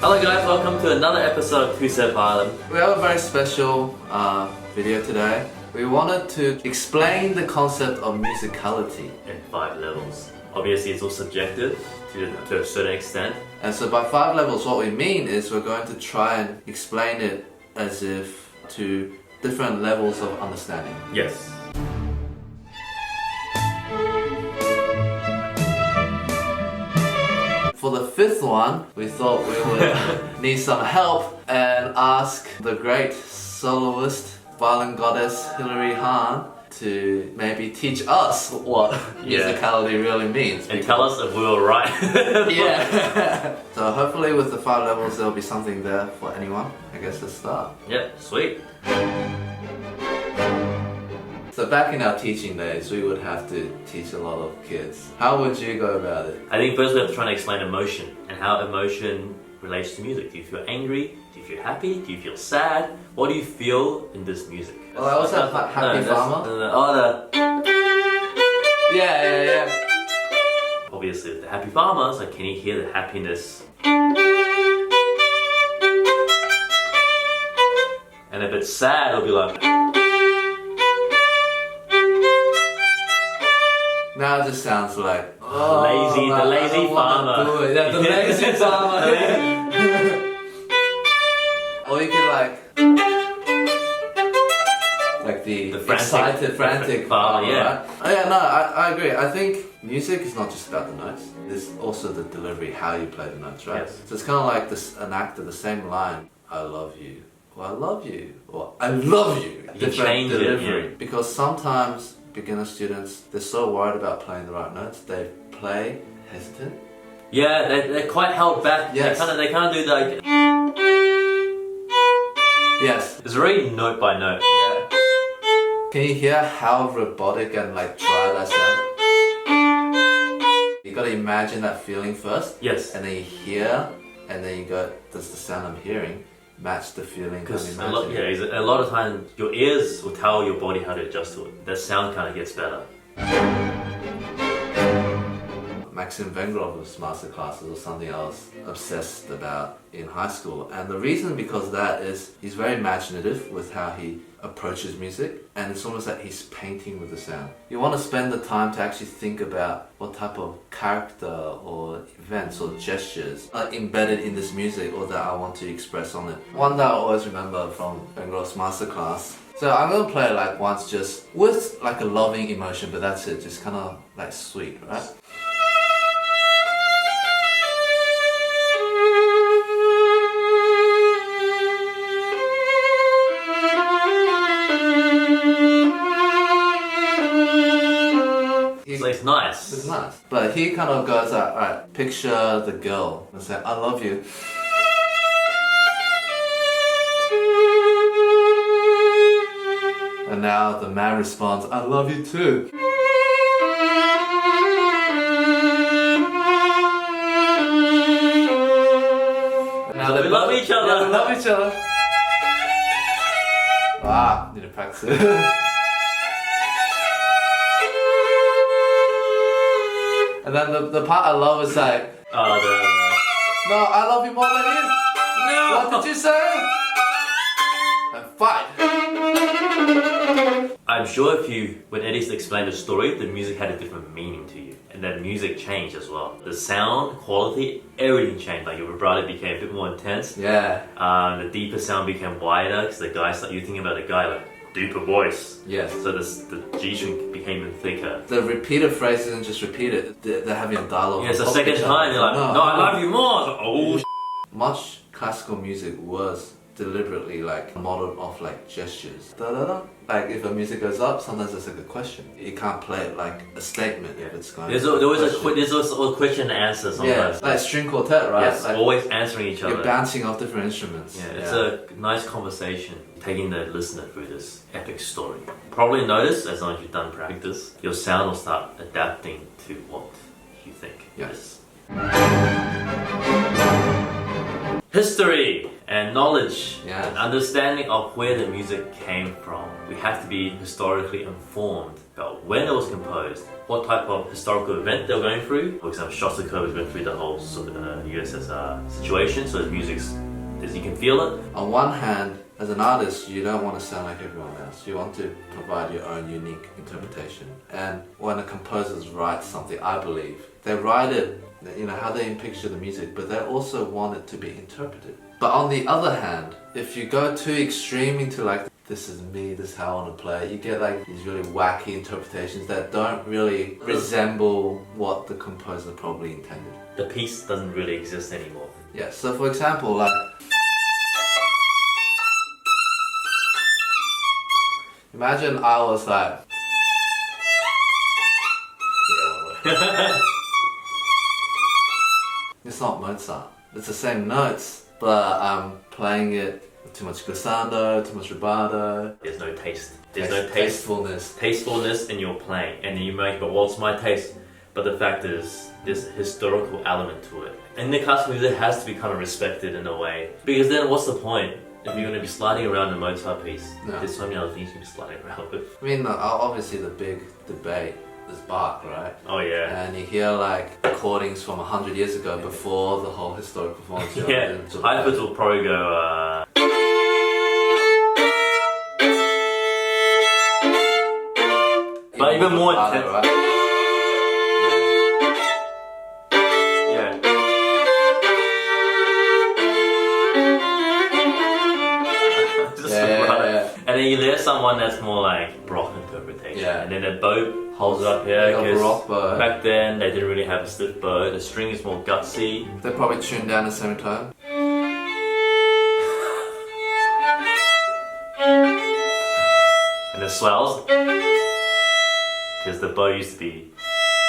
Hello guys, welcome to another episode of Who Said Harlem. We have a very special video today. We wanted to explain the concept of musicality. In 5 levels. Obviously it's all subjective to a certain extent. And so by 5 levels, what we mean is we're going to try and explain it as if to different levels of understanding. Yes. For the 5th one, we thought we would need some help and ask the great soloist, violin goddess Hilary Hahn to maybe teach us what musicality really means. And tell us if we were right. Yeah. So hopefully with the 5 levels there'll be something there for anyone. I guess let's start. Yep, sweet. So back in our teaching days, we would have to teach a lot of kids. How would you go about it? I think first we have to try and explain emotion and how emotion relates to music. Do you feel angry? Do you feel happy? Do you feel sad? What do you feel in this music? Well, I also have Happy Farmer. Yeah. Obviously with the Happy Farmer, so can you hear the happiness? And if it's sad, it'll be like... Now it just sounds like the lazy farmer. Yeah, the lazy farmer. Or you could like the excited, frantic farmer, yeah. Right? Oh, yeah, no, I agree. I think music is not just about the notes. It's also the delivery, how you play the notes, right? Yes. So it's kind of like an act of the same line. I love you. Or I love you. Or I love you. You change delivery. it, yeah. Because sometimes beginner students, they're so worried about playing the right notes, they play hesitant. Yeah, they're quite held back. Yes. They can't do like... Yes. It's very note by note. Yeah. Can you hear how robotic and like dry that sound? You gotta imagine that feeling first. Yes. And then you hear, and then you go, does the sound I'm hearing match the feeling? Because a lot of times your ears will tell your body how to adjust to it. The sound kind of gets better. Maxim Vengrov's masterclasses was something I was obsessed about in high school, and the reason because that is he's very imaginative with how he approaches music, and it's almost like he's painting with the sound. You want to spend the time to actually think about what type of character or events or gestures are embedded in this music or that I want to express on it. One that I always remember from Vengrov's masterclass. So I'm gonna play it like once just with like a loving emotion, but that's it, just kind of like sweet, right? It's nice. It's nice. But he kind of goes like, alright, picture the girl and say, I love you. And now the man responds, I love you too. Now we love each other. Yeah, we love each other. Wow, need to practice it. And then the part I love is like, no, I love you more than you. No. What did you say? And fight. I'm sure when Eddy explained the story, the music had a different meaning to you. And that music changed as well. The sound, quality, everything changed. Like your vibrato became a bit more intense. Yeah. The deeper sound became wider because the guy started, you thinking about the guy like, deeper voice. Yes. So the G string became even thicker. The repeated phrase isn't just repeated, they're having a dialogue. Yeah, it's the second time you're like, no, I love you more. Like, oh, much classical music was deliberately like modeled off like gestures. Da da da. Like if a music goes up, sometimes there's like a question. You can't play it like a statement if it's going. There's always a question and answer sometimes. Yeah, like string quartet, right? Yes, like always answering each other. You're bouncing off different instruments. Yeah, it's a nice conversation, taking the listener through this epic story. Probably notice, as long as you've done practice, your sound will start adapting to what you think. Yes. History And knowledge, Yes. an understanding of where the music came from. We have to be historically informed about when it was composed, what type of historical event they were going through. For example, Shostakovich went through the whole USSR situation, so the music's, as you can feel it. On one hand, as an artist, you don't want to sound like everyone else. You want to provide your own unique interpretation. And when a composer writes something, I believe, they write it, you know, how they picture the music, but they also want it to be interpreted. But on the other hand, if you go too extreme into like, this is me, this is how I want to play it, you get like these really wacky interpretations that don't really resemble what the composer probably intended. The piece doesn't really exist anymore. Yeah, so for example, like, imagine I was like, it's not Mozart. It's the same notes, but I'm playing it with too much glissando, too much rubato. There's no taste. There's no taste. Tastefulness in your playing. And then you make, but what's my taste? But the fact is, there's a historical element to it. And the classical music has to be kind of respected in a way. Because then what's the point? If you're going to be sliding around a Mozart piece, there's so many other things you can be sliding around with. I mean, obviously the big debate is Bach, right? Oh yeah. And you hear like recordings from 100 years ago before the whole historical performance. Yeah, Hyphens will probably go, but even more intense. Right? Yeah. Just Yeah. And then you hear someone that's more like Baroque interpretation. Yeah. And then the bow holds it up here. Like a Baroque bow. Back then they didn't really have a stiff bow. The string is more gutsy. They probably tune down the same time. And the swells. Because the bow used to be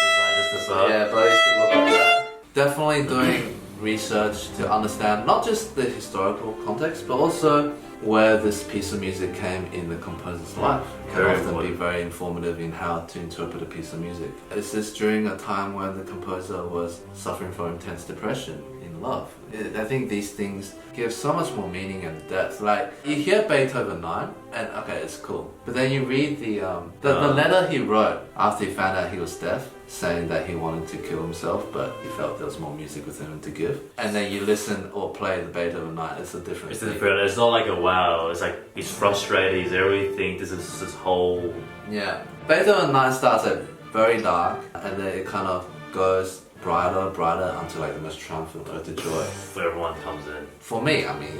designed just to swell. Yeah, but used to look like that. Definitely doing research to understand not just the historical context, but also where this piece of music came in the composer's life. It can Very often be important. very informative in how to interpret a piece of music. Is this during a time when the composer was suffering from intense depression in love? I think these things give so much more meaning and depth. Like, you hear Beethoven 9, and okay, it's cool. But then you read the letter he wrote after he found out he was deaf, saying that he wanted to kill himself, but he felt there was more music within him to give. And then you listen or play the Beethoven 9, it's a different It's thing. different. It's not like a wow. It's like he's frustrated. He's everything. This is his whole. Yeah. Beethoven 9 starts at very dark, and then it kind of goes brighter until like the most triumphant ode to joy. Where everyone comes in. For me, I mean,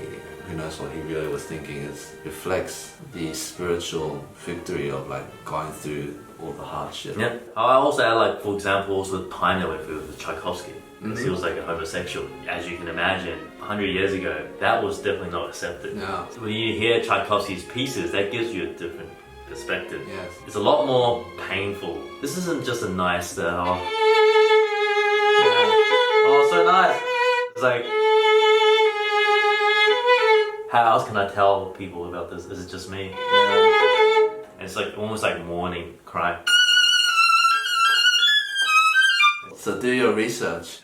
who knows what he really was thinking, is reflects the spiritual victory of like going through all the hardship. Yeah. I also add, like, for example, also the time they went through with Tchaikovsky. Because he was like a homosexual. As you can imagine, 100 years ago, that was definitely not accepted. Yeah. So when you hear Tchaikovsky's pieces, that gives you a different perspective. Yes. It's a lot more painful. This isn't just a nice, oh, so nice. It's like, how else can I tell people about this? Is it just me? Yeah. And it's like almost like mourning, cry. So do your research.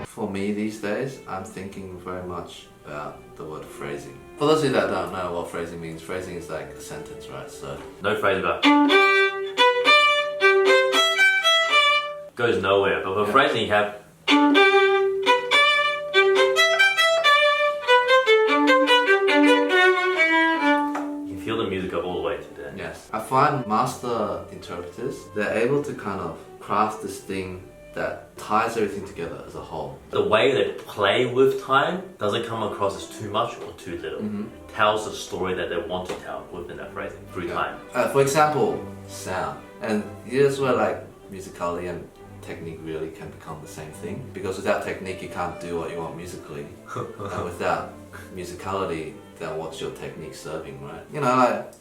For me these days, I'm thinking very much about the word phrasing. For those of you that don't know what phrasing means, phrasing is like a sentence, right? So No phrase about goes nowhere. But for Yeah. phrasing, you have you can feel the music go all the way to the end. yes, I find master interpreters, they're able to kind of craft this thing that ties everything together as a whole. The way they play with time doesn't come across as too much or too little. Tells the story that they want to tell within that phrasing through time. For example, sound. And here's where like musicality and technique really can become the same thing. Because without technique, you can't do what you want musically. And without musicality, then what's your technique serving, right? You know, like...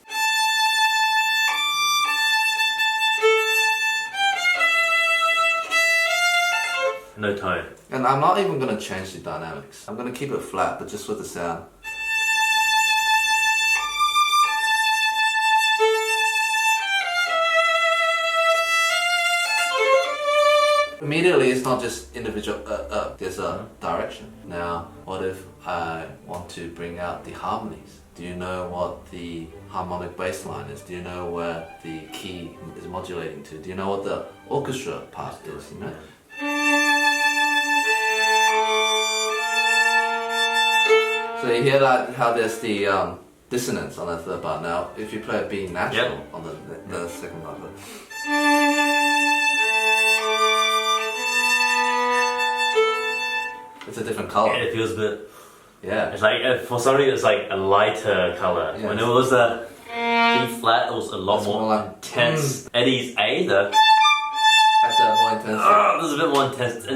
No tone. And I'm not even going to change the dynamics. I'm going to keep it flat, but just with the sound. immediately it's not just individual, there's a direction. Now, what if I want to bring out the harmonies? Do you know what the harmonic bass line is? Do you know where the key is modulating to? Do you know what the orchestra part is, you know? So you hear that, how there's the dissonance on the third bar. Now, if you play a B natural on the second bar, it's a different color. Yeah, it feels a bit. Yeah. It's like for some reason it's like a lighter color. Yeah. When it was a B flat, it was a lot more like, intense. Eddie's A, though. Has more intensity. There's a bit more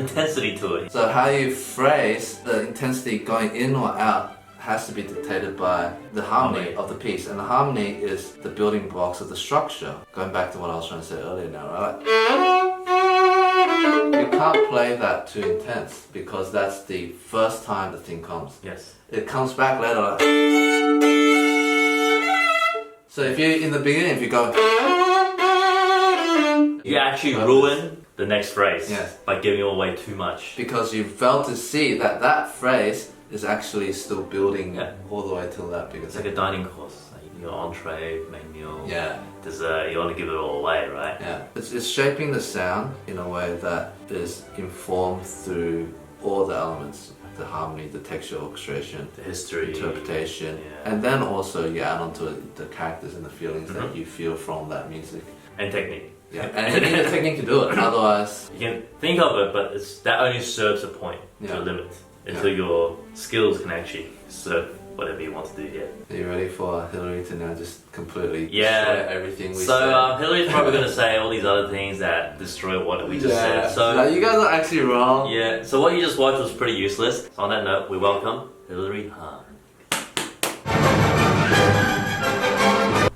intensity to it. So how you phrase the intensity going in or out has to be dictated by the harmony of the piece, and the harmony is the building blocks of the structure. Going back to what I was trying to say earlier now, right? You can't play that too intense because that's the first time the thing comes. Yes. It comes back later. Like, so if you in the beginning, if you go, you actually ruin the next phrase by giving away too much. Because you fail to see that that phrase is actually still building all the way till that bigger. It's like a dining course. Like your entree, main meal, Yeah. dessert. You want to give it all away, right? Yeah. It's shaping the sound in a way that is informed through all the elements. The harmony, the texture, orchestration, The history, interpretation, and then also you add onto it the characters and the feelings that you feel from that music. and technique. Yeah, and you need a technique to do it. Otherwise, You can think of it, but that only serves a point to a limit until your skills can actually serve whatever you want to do. Yeah. are you ready for Hilary to now just completely Yeah. destroy everything we So said? Hilary's probably going to say all these other things that destroy what we just said. So no, you guys are actually wrong. yeah. So what you just watched was pretty useless. So on that note, we welcome Hilary Hahn.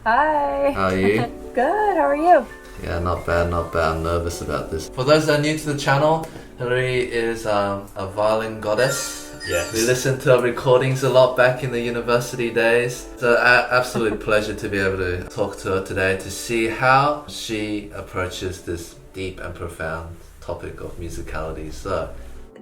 Hi. How are you? Good, how are you? Yeah, not bad, not bad. I'm nervous about this. For those that are new to the channel, Hilary is a violin goddess. Yes. We listened to her recordings a lot back in the university days. So absolute pleasure to be able to talk to her today to see how she approaches this deep and profound topic of musicality. So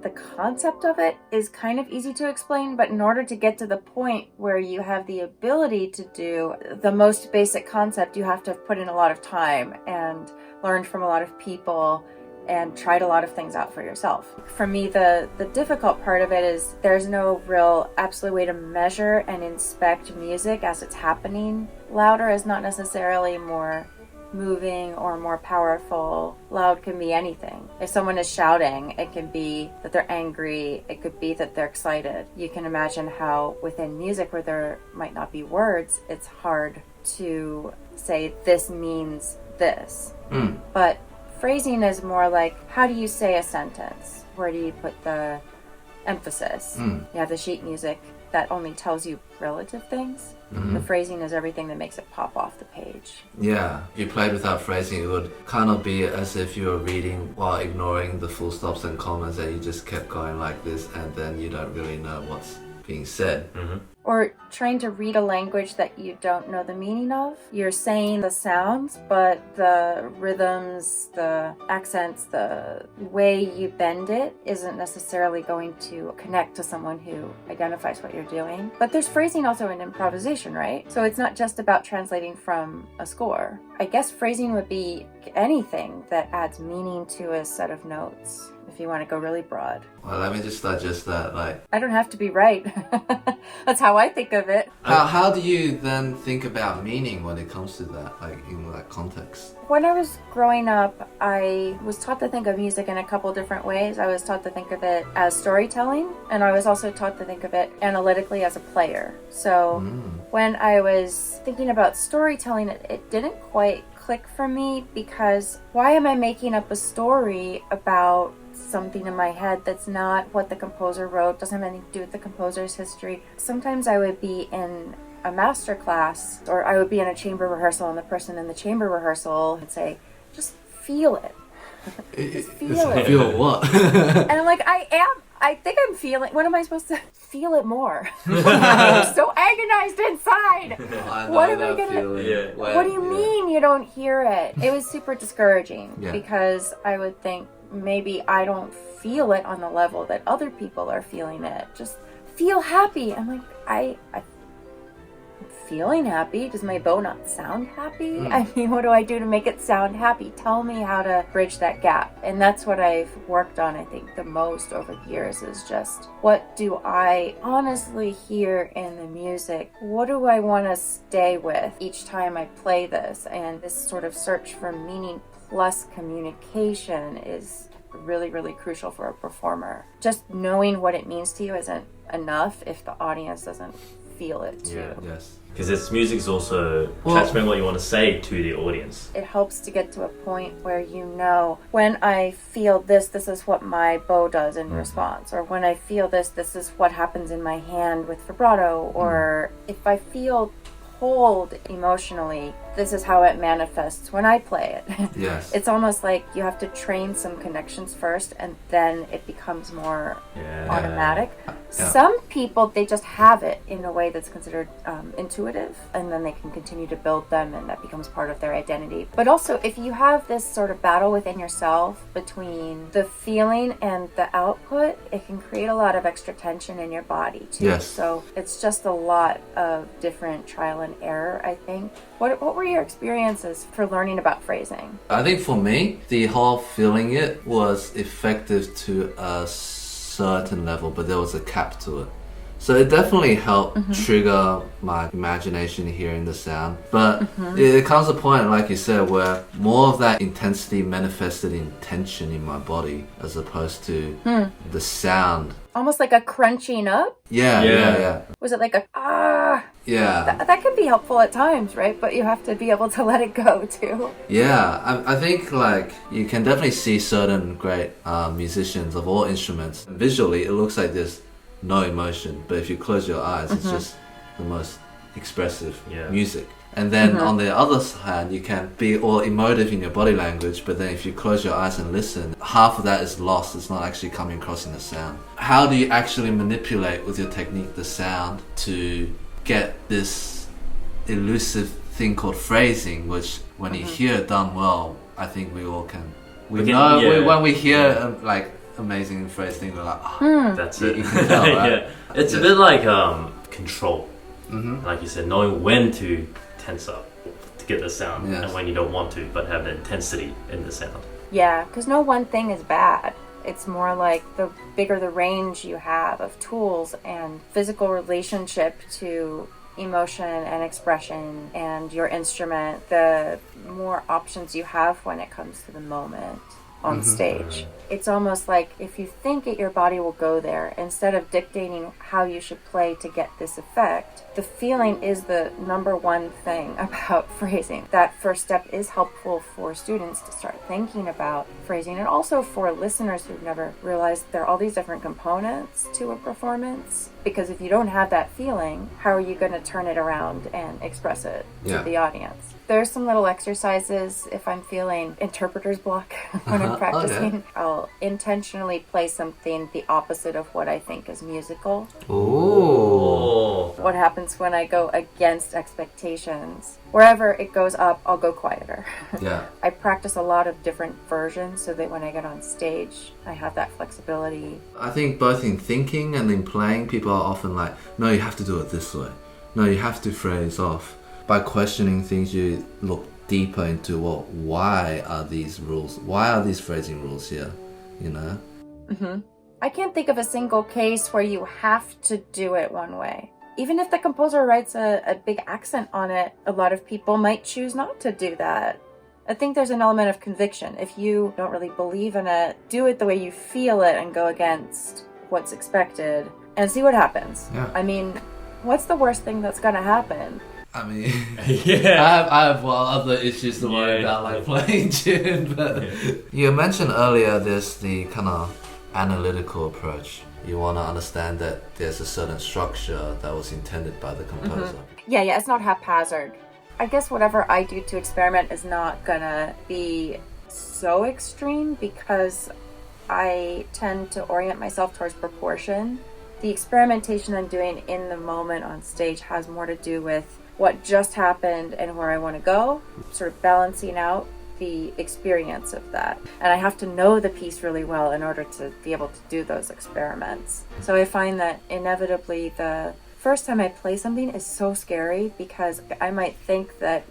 The concept of it is kind of easy to explain, but in order to get to the point where you have the ability to do the most basic concept, you have to have put in a lot of time and learned from a lot of people and tried a lot of things out for yourself. For me, the difficult part of it is there's no real absolute way to measure and inspect music as it's happening. Louder is not necessarily more moving or more powerful. Loud can be anything. If someone is shouting, it can be that they're angry, it could be that they're excited. You can imagine how within music where there might not be words, it's hard to say this means this. But phrasing is more like, how do you say a sentence? Where do you put the emphasis? You have the sheet music that only tells you relative things. The phrasing is everything that makes it pop off the page. yeah, if you played without phrasing, it would kind of be as if you were reading while ignoring the full stops and commas, and you just kept going like this, and then you don't really know what's being said. Or trying to read a language that you don't know the meaning of. You're saying the sounds, but the rhythms, the accents, the way you bend it isn't necessarily going to connect to someone who identifies what you're doing. But there's phrasing also in improvisation, right? So it's not just about translating from a score. I guess phrasing would be anything that adds meaning to a set of notes, if you want to go really broad. Well, let me just digest that. Like, I don't have to be right. That's how I think of it. how do you then think about meaning when it comes to that, like in that context? When I was growing up, I was taught to think of music in a couple different ways. I was taught to think of it as storytelling, and I was also taught to think of it analytically as a player. So when I was thinking about storytelling, it didn't quite click for me, because why am I making up a story about something in my head that's not what the composer wrote, doesn't have anything to do with the composer's history? Sometimes I would be in a master class, or I would be in a chamber rehearsal, and the person in the chamber rehearsal would say, just feel it. Just feel it. Feel what? And I'm like, I think I'm feeling, what am I supposed to feel it more? I'm so agonized inside. What am I gonna, what do you mean you don't hear it? It was super discouraging because I would think maybe I don't feel it on the level that other people are feeling it. Just feel happy. I'm like, I'm feeling happy. Does my bow not sound happy? I mean, what do I do to make it sound happy? Tell me how to bridge that gap. And that's what I've worked on, I think, the most over the years, is just what do I honestly hear in the music? What do I want to stay with each time I play this? And this sort of search for meaning plus communication is really, really crucial for a performer. Just knowing what it means to you isn't enough if the audience doesn't feel it too. Yeah. Yes. Because this music's also transferring what you want to say to the audience. It helps to get to a point where you know, when I feel this, this is what my bow does in response. Or when I feel this, this is what happens in my hand with vibrato. Or if I feel pulled emotionally, this is how it manifests when I play it. Yes. It's almost like you have to train some connections first, and then it becomes more automatic. Yeah. Some people, they just have it in a way that's considered intuitive, and then they can continue to build them, and that becomes part of their identity. But also, if you have this sort of battle within yourself between the feeling and the output, it can create a lot of extra tension in your body too. Yes. So it's just a lot of different trial and error, I think. What were your experiences for learning about phrasing? I think for me, the whole feeling it was effective to a certain level, but there was a cap to it. So it definitely helped trigger my imagination hearing the sound. But it comes a point, like you said, where more of that intensity manifested in tension in my body as opposed to the sound. Almost like a crunching up? Yeah. Was it like a ah? Yeah. That can be helpful at times, right? But you have to be able to let it go too. Yeah, I think like you can definitely see certain great musicians of all instruments. Visually, it looks like there's no emotion, but if you close your eyes, it's just the most expressive music. And then on the other hand, you can be all emotive in your body language, but then if you close your eyes and listen, half of that is lost. It's not actually coming across in the sound. How do you actually manipulate with your technique the sound to get this elusive thing called phrasing, which when you hear it done well, I think we all can. When we hear like amazing phrasing, we're like, That's you it. can tell, right? It's a bit like control. Like you said, knowing when to tense up to get the sound, and when you don't want to, but have the intensity in the sound. Yeah, because no one thing is bad. It's more like the bigger the range you have of tools and physical relationship to emotion and expression and your instrument, the more options you have when it comes to the moment on stage. It's almost like if you think it, your body will go there. Instead of dictating how you should play to get this effect, the feeling is the number one thing about phrasing. That first step is helpful for students to start thinking about phrasing, and also for listeners who've never realized there are all these different components to a performance. Because if you don't have that feeling, how are you going to turn it around and express it to the audience? There's some little exercises if I'm feeling interpreter's block when I'm practicing. I'll intentionally play something the opposite of what I think is musical. Ooh. What happens when I go against expectations? Wherever it goes up, I'll go quieter. Yeah. I practice a lot of different versions so that when I get on stage, I have that flexibility. I think both in thinking and in playing, people are often like, no, you have to do it this way. No, you have to phrase off. By questioning things, you look deeper into, well, why are these rules? Why are these phrasing rules here? You know? I can't think of a single case where you have to do it one way. Even if the composer writes a big accent on it, a lot of people might choose not to do that. I think there's an element of conviction. If you don't really believe in it, do it the way you feel it and go against what's expected and see what happens. Yeah. I mean, what's the worst thing that's going to happen? I mean, Yeah. I have other issues to worry about, like playing tune. But you mentioned earlier there's the kind of analytical approach. You want to understand that there's a certain structure that was intended by the composer. Yeah, it's not haphazard. I guess whatever I do to experiment is not gonna be so extreme because I tend to orient myself towards proportion. The experimentation I'm doing in the moment on stage has more to do with what just happened and where I want to go, sort of balancing out the the experience of that. And I have to know the piece really well in order to be able to do those experiments. So I find that inevitably the first time I play something is so scary, because I might think that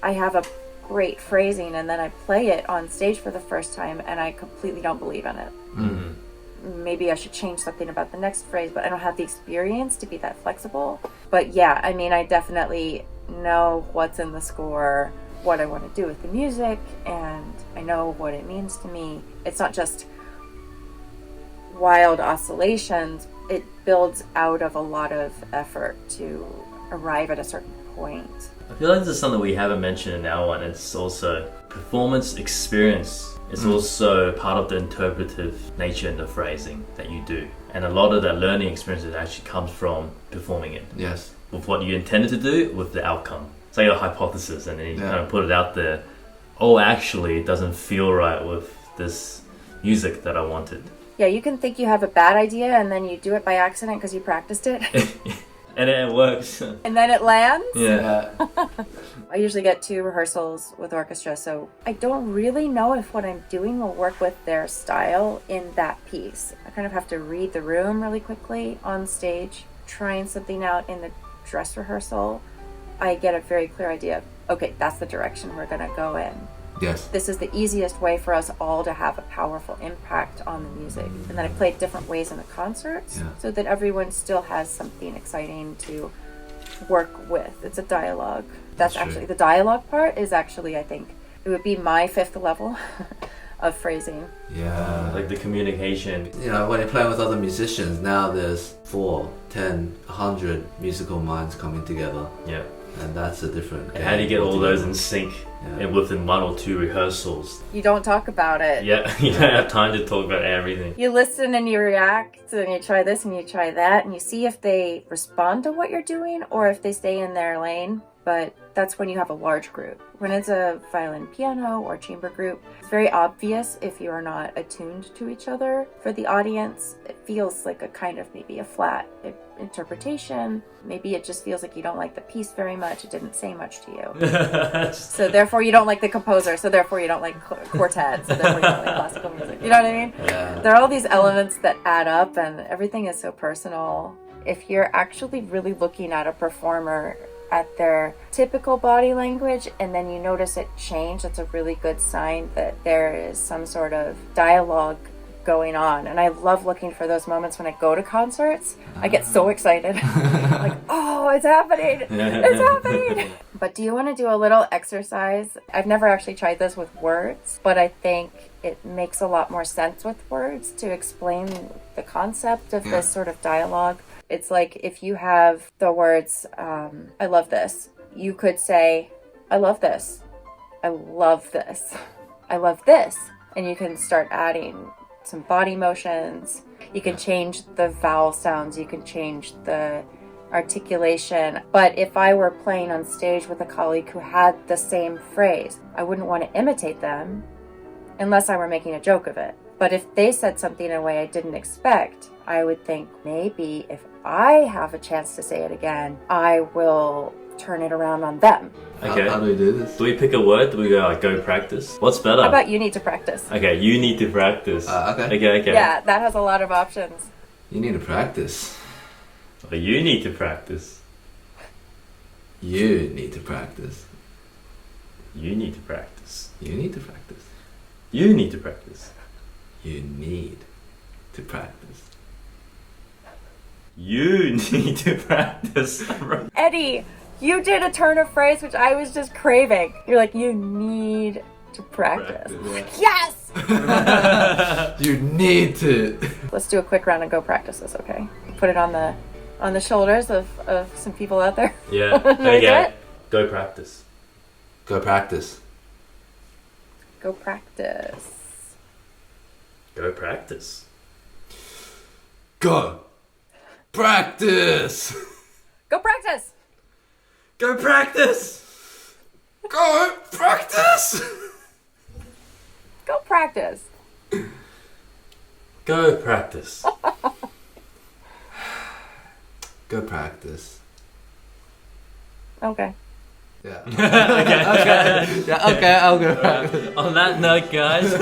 I have a great phrasing and then I play it on stage for the first time and I completely don't believe in it. Maybe I should change something about the next phrase, but I don't have the experience to be that flexible. But yeah, I mean, I definitely know what's in the score, what I want to do with the music, and I know what it means to me. It's not just wild oscillations. It builds out of a lot of effort to arrive at a certain point. I feel like this is something we haven't mentioned in our one. It's also performance experience. It's also part of the interpretive nature in the phrasing that you do. And a lot of that learning experience actually comes from performing it. Yes. With what you intended to do, with the outcome. It's like a hypothesis, and then you kind of put it out there. Oh, actually, it doesn't feel right with this music that I wanted. Yeah, you can think you have a bad idea and then you do it by accident because you practiced it. And it works. And then it lands. Yeah. I usually get 2 rehearsals with orchestra, so I don't really know if what I'm doing will work with their style in that piece. I kind of have to read the room really quickly on stage, trying something out in the dress rehearsal. I get a very clear idea of, okay, that's the direction we're going to go in. Yes. This is the easiest way for us all to have a powerful impact on the music. And then I play it different ways in the concerts so that everyone still has something exciting to work with. It's a dialogue. That's actually, the dialogue part is actually, I think, it would be my 5th level of phrasing. Yeah. Like the communication. You know, when you're playing with other musicians, now there's 4, 10, 100 musical minds coming together. Yeah. And that's a different game. How do you get all those in sync and within 1 or 2 rehearsals? You don't talk about it. Yeah, you don't have time to talk about everything. You listen and you react and you try this and you try that and you see if they respond to what you're doing or if they stay in their lane. But that's when you have a large group. When it's a violin, piano, or chamber group, it's very obvious if you are not attuned to each other. For the audience, it feels like a kind of maybe a flat interpretation. Maybe it just feels like you don't like the piece very much. It didn't say much to you. So therefore you don't like the composer. So therefore you don't like quartet. So therefore you don't like classical music. You know what I mean? Yeah. There are all these elements that add up and everything is so personal. If you're actually really looking at a performer at their typical body language and then you notice it change, that's a really good sign that there is some sort of dialogue going on. And I love looking for those moments when I go to concerts. I get so excited. Like, oh, it's happening. It's happening. But do you want to do a little exercise? I've never actually tried this with words, but I think it makes a lot more sense with words to explain the concept of this sort of dialogue. It's like if you have the words, I love this. You could say, I love this. I love this. I love this. And you can start adding some body motions. You can change the vowel sounds. You can change the articulation. But if I were playing on stage with a colleague who had the same phrase, I wouldn't want to imitate them unless I were making a joke of it. But if they said something in a way I didn't expect, I would think maybe if I have a chance to say it again, I will turn it around on them. Okay. How do we do this? Do we pick a word? Do we go like go practice? What's better? How about you need to practice? Okay, you need to practice. Okay. Yeah, that has a lot of options. You need to practice. Or you need to practice. You need to practice. You need to practice. You need to practice. You need to practice. You need to practice. You need to practice. Eddie, you did a turn of phrase which I was just craving. You're like, you need to practice. Yes! You need to. Let's do a quick round and go practice this, okay? Put it on the shoulders of some people out there. Yeah. Do it? Go practice. Go practice. Go practice. Go practice. Go practice. Go practice! Go practice. Go practice. Go practice. Go practice. Go practice. Okay. Yeah. Okay. Yeah, okay, I'll go back. On that note, guys, at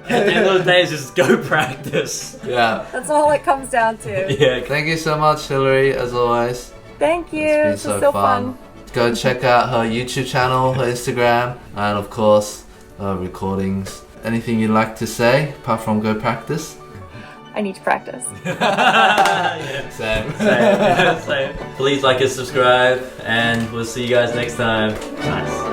the end of the day, it's just go practice. Yeah. That's all it comes down to. Yeah. Thank you so much, Hilary, as always. Thank you. It's This been was so fun. Go check out her YouTube channel, her Instagram, and of course, her recordings. Anything you'd like to say apart from go practice? I need to practice. Yeah. Same. Same. Please like and subscribe, and we'll see you guys next time. Nice.